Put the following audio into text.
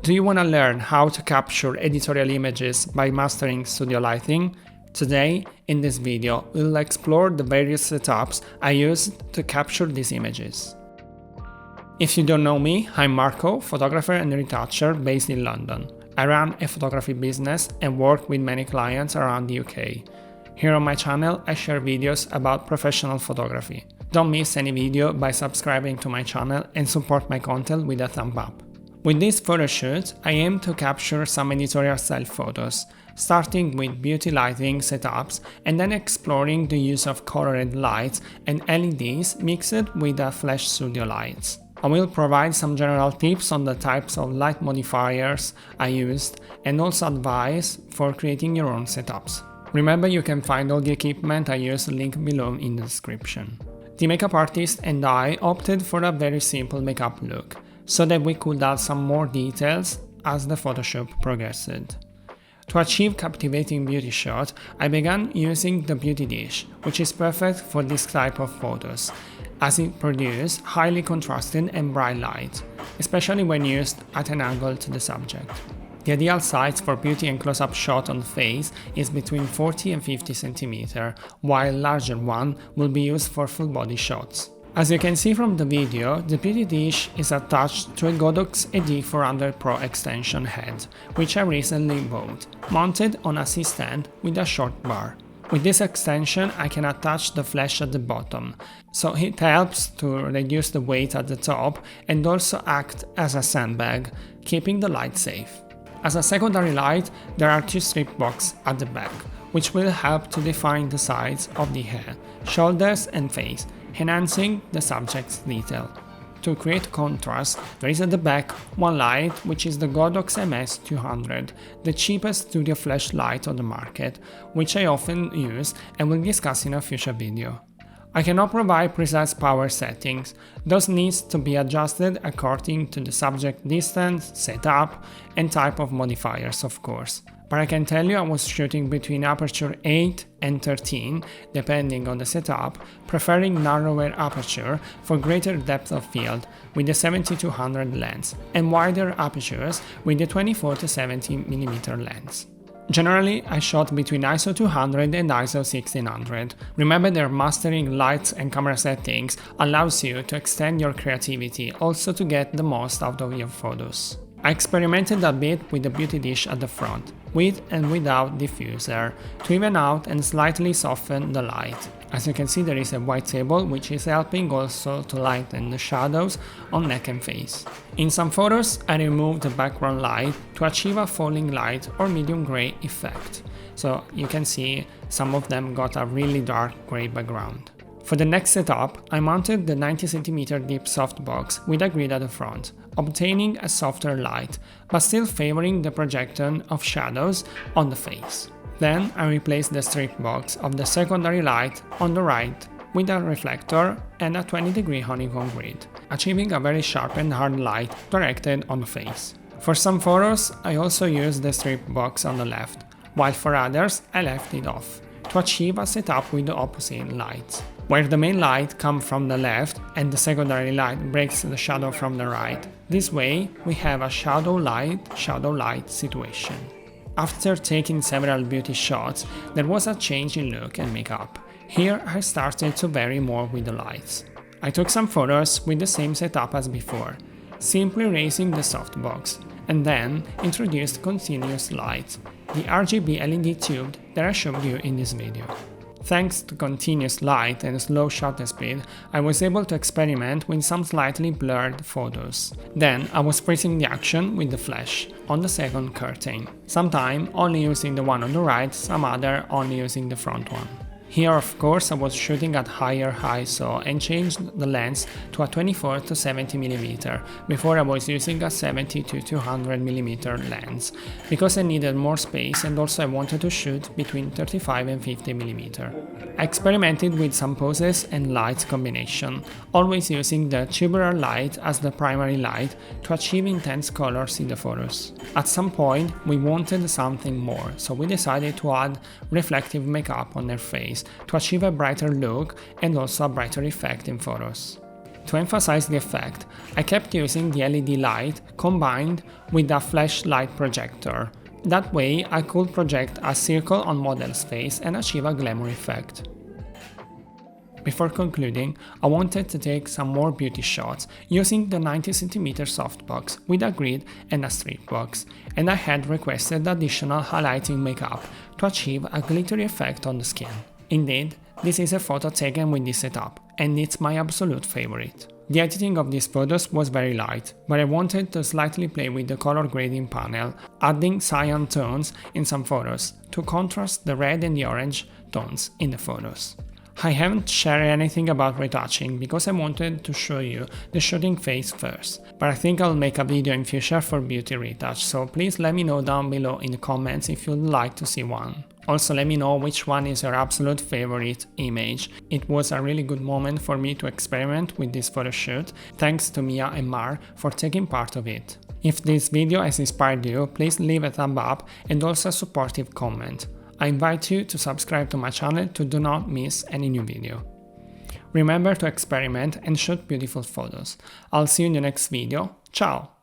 Do you want to learn how to capture editorial images by mastering studio lighting? Today, in this video, we'll explore the various setups I used to capture these images. If you don't know me, I'm Marco, photographer and retoucher based in London. I run a photography business and work with many clients around the UK. Here on my channel, I share videos about professional photography. Don't miss any video by subscribing to my channel and support my content with a thumb up. With this photo shoot, I aim to capture some editorial style photos, starting with beauty lighting setups and then exploring the use of colored lights and LEDs mixed with flash studio lights. I will provide some general tips on the types of light modifiers I used and also advice for creating your own setups. Remember, you can find all the equipment I used linked below in the description. The makeup artist and I opted for a very simple makeup look, so that we could add some more details as the Photoshop progressed. To achieve captivating beauty shot, I began using the beauty dish, which is perfect for this type of photos, as it produces highly contrasted and bright light, especially when used at an angle to the subject. The ideal size for beauty and close-up shot on the face is between 40 and 50 cm, while larger one will be used for full body shots. As you can see from the video, the beauty dish is attached to a Godox AD400 Pro extension head, which I recently bought, mounted on a C-stand with a short bar. With this extension I can attach the flash at the bottom, so it helps to reduce the weight at the top and also act as a sandbag, keeping the light safe. As a secondary light, there are two strip boxes at the back, which will help to define the sides of the hair, shoulders and face, enhancing the subject's detail. To create contrast, there is at the back one light, which is the Godox MS200, the cheapest studio flashlight on the market, which I often use and will discuss in a future video. I cannot provide precise power settings, those needs to be adjusted according to the subject distance, setup, and type of modifiers, of course. But I can tell you I was shooting between aperture 8 and 13, depending on the setup, preferring narrower aperture for greater depth of field with the 70-200 lens, and wider apertures with the 24-70mm lens. Generally, I shot between ISO 200 and ISO 1600. Remember that mastering lights and camera settings allows you to extend your creativity, also to get the most out of your photos. I experimented a bit with the beauty dish at the front, with and without diffuser, to even out and slightly soften the light. As you can see, there is a white table which is helping also to lighten the shadows on neck and face. In some photos I removed the background light to achieve a falling light or medium grey effect, so you can see some of them got a really dark grey background. For the next setup, I mounted the 90cm deep softbox with a grid at the front, obtaining a softer light, but still favoring the projection of shadows on the face. Then I replaced the strip box of the secondary light on the right with a reflector and a 20-degree honeycomb grid, achieving a very sharp and hard light directed on the face. For some photos, I also used the strip box on the left, while for others I left it off, to achieve a setup with the opposite lights, where the main light comes from the left and the secondary light breaks the shadow from the right. This way we have a shadow light situation. After taking several beauty shots, there was a change in look and makeup. Here I started to vary more with the lights. I took some photos with the same setup as before, simply raising the softbox, and then introduced continuous light, the RGB LED tube that I showed you in this video. Thanks to continuous light and slow shutter speed, I was able to experiment with some slightly blurred photos. Then I was freezing the action with the flash on the second curtain, sometimes only using the one on the right, some other only using the front one. Here, of course, I was shooting at higher ISO and changed the lens to a 24-70mm before I was using a 70-200mm lens, because I needed more space and also I wanted to shoot between 35 and 50mm. I experimented with some poses and light combination, always using the tubular light as the primary light to achieve intense colors in the photos. At some point we wanted something more, so we decided to add reflective makeup on their face to achieve a brighter look and also a brighter effect in photos. To emphasize the effect, I kept using the LED light combined with a flashlight projector. That way I could project a circle on model's face and achieve a glamour effect. Before concluding, I wanted to take some more beauty shots using the 90cm softbox with a grid and a strip box, and I had requested additional highlighting makeup to achieve a glittery effect on the skin. Indeed, this is a photo taken with this setup, and it's my absolute favorite. The editing of these photos was very light, but I wanted to slightly play with the color grading panel, adding cyan tones in some photos to contrast the red and the orange tones in the photos. I haven't shared anything about retouching because I wanted to show you the shooting phase first, but I think I'll make a video in future for beauty retouch, so please let me know down below in the comments if you'd like to see one. Also let me know which one is your absolute favorite image. It was a really good moment for me to experiment with this photo shoot, thanks to Mia and Mar for taking part of it. If this video has inspired you, please leave a thumb up and also a supportive comment. I invite you to subscribe to my channel to do not miss any new video. Remember to experiment and shoot beautiful photos. I'll see you in the next video. Ciao!